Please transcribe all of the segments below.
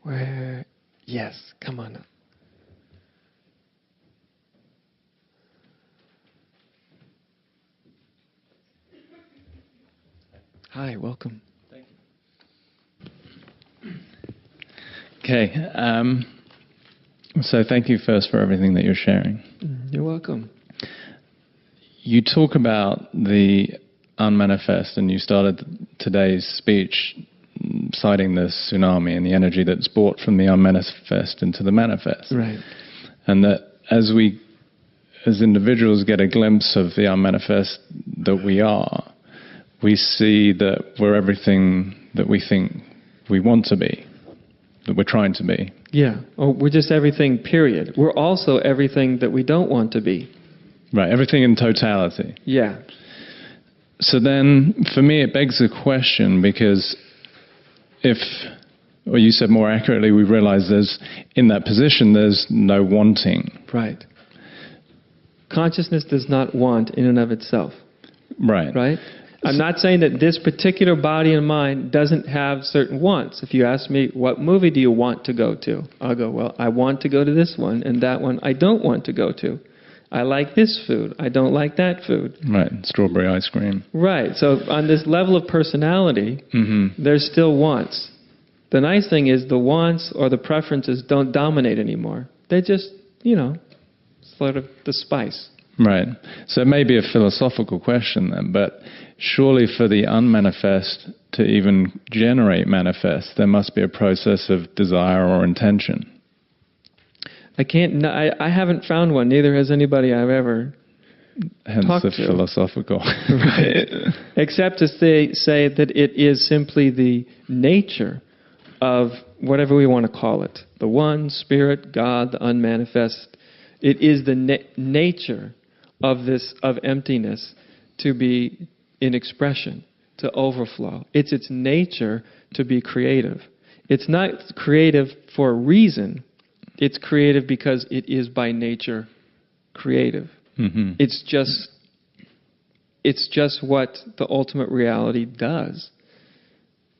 Where? Yes, come on up. Hi, welcome. Thank you. Okay, so thank you first for everything that you're sharing. You're welcome. You talk about the unmanifest, and you started today's speech citing the tsunami and the energy that's brought from the unmanifest into the manifest. Right. And that as we, as individuals, get a glimpse of the unmanifest that we are, we see that we're everything that we think we want to be, that we're trying to be. Yeah, or we're just everything, period. We're also everything that we don't want to be. Right, everything in totality. Yeah. So then, for me, it begs a question, because if, or you said more accurately, we realize there's, in that position, there's no wanting. Right. Consciousness does not want in and of itself. Right. Right? I'm not saying that this particular body and mind doesn't have certain wants. If you ask me, what movie do you want to go to? I'll go, well, I want to go to this one, and that one I don't want to go to. I like this food. I don't like that food. Right, strawberry ice cream. Right. So on this level of personality, there's still wants. The nice thing is the wants or the preferences don't dominate anymore. They just, sort of the spice. Right. So it may be a philosophical question then, but surely for the unmanifest to even generate manifest, there must be a process of desire or intention. I haven't found one. Neither has anybody I've ever Hence talked the to. philosophical. Right. Except to say that it is simply the nature of whatever we want to call it. The one, spirit, God, the unmanifest. It is the nature of emptiness to be in expression, to overflow. It's its nature to be creative. It's not creative for a reason. It's creative because it is by nature creative. Mm-hmm. It's just what the ultimate reality does.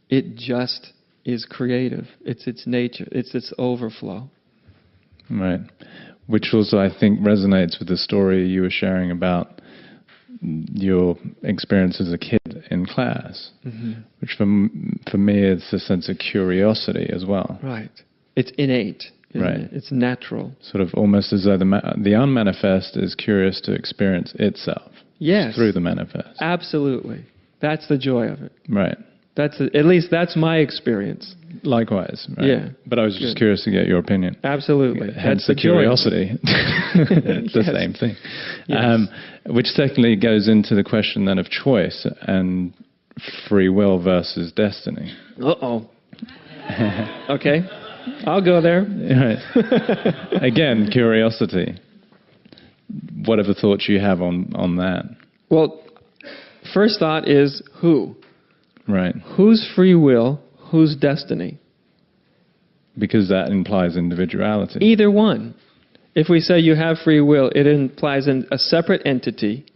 It just is creative. It's its nature. It's its overflow. Right. Which also, I think, resonates with the story you were sharing about your experience as a kid in class, which for me is a sense of curiosity as well. Right. It's innate. Right. It's natural. Sort of almost as though the unmanifest is curious to experience itself. Yes. Through the manifest. Absolutely. That's the joy of it. Right. At least that's my experience. Likewise. Right? Yeah. But I was just curious to get your opinion. Absolutely. Hence the curiosity. It's the same thing. Yes. Which secondly goes into the question then of choice and free will versus destiny. Uh-oh. Okay. I'll go there. Right. Again, curiosity. Whatever thoughts you have on that. Well, first thought is who? Right. Whose free will, whose destiny? Because that implies individuality. Either one. If we say you have free will, it implies a separate entity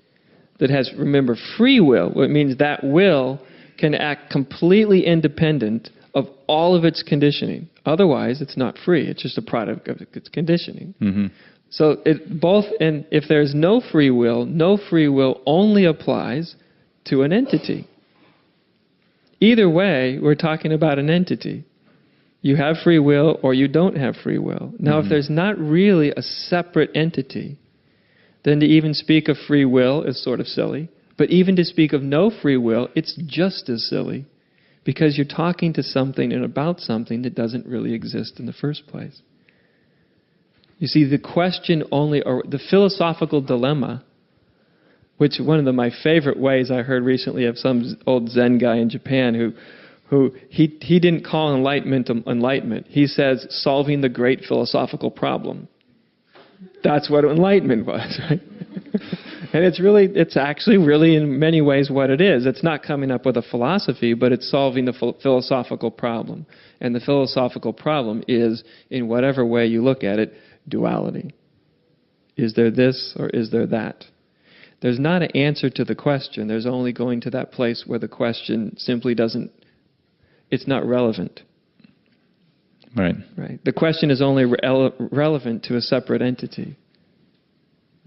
that has, remember, free will. It means that will can act completely independent of all of its conditioning. Otherwise, it's not free. It's just a product of its conditioning. Mm-hmm. So if there's no free will only applies to an entity. Either way, we're talking about an entity. You have free will or you don't have free will. Now, if there's not really a separate entity, then to even speak of free will is sort of silly. But even to speak of no free will, it's just as silly. Because you're talking to something and about something that doesn't really exist in the first place. You see, the question only, or the philosophical dilemma, which one of my favorite ways I heard recently of some old Zen guy in Japan who he didn't call enlightenment. He says, solving the great philosophical problem. That's what enlightenment was, right? And it's actually really in many ways what it is. It's not coming up with a philosophy, but it's solving the philosophical problem. And the philosophical problem is, in whatever way you look at it, duality. Is there this or is there that? There's not an answer to the question. There's only going to that place where the question simply it's not relevant. Right. Right. The question is only relevant to a separate entity.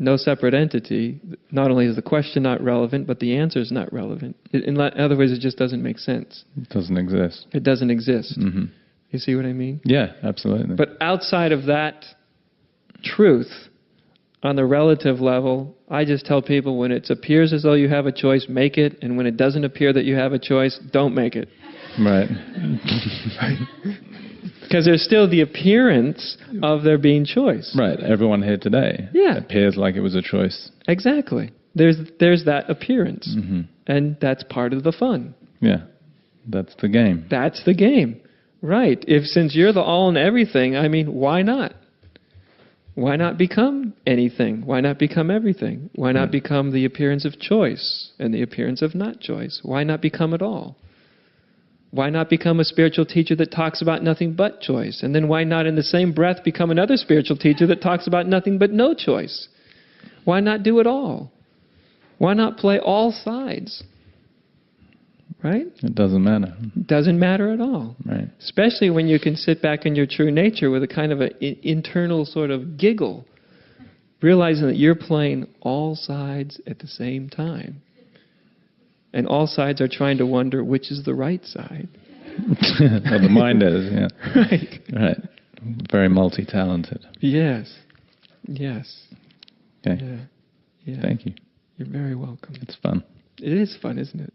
No separate entity, not only is the question not relevant, but the answer is not relevant. In other words, it just doesn't make sense. It doesn't exist. It doesn't exist. Mm-hmm. You see what I mean? Yeah, absolutely. But outside of that truth, on the relative level, I just tell people when it appears as though you have a choice, make it. And when it doesn't appear that you have a choice, don't make it. Right. Because there's still the appearance of there being choice. Right. Everyone here today appears like it was a choice. Exactly. There's that appearance. Mm-hmm. And that's part of the fun. Yeah. That's the game. That's the game. Right. Since you're the all and everything, I mean, why not? Why not become anything? Why not become everything? Why not become the appearance of choice and the appearance of not choice? Why not become it all? Why not become a spiritual teacher that talks about nothing but choice? And then why not in the same breath become another spiritual teacher that talks about nothing but no choice? Why not do it all? Why not play all sides? Right? It doesn't matter. Doesn't matter at all. Right. Especially when you can sit back in your true nature with a kind of an internal sort of giggle, realizing that you're playing all sides at the same time. And all sides are trying to wonder which is the right side. Well, the mind is, yeah. Right. Right. Very multi-talented. Yes. Yes. Okay. Yeah. Yeah. Thank you. You're very welcome. It's fun. It is fun, isn't it?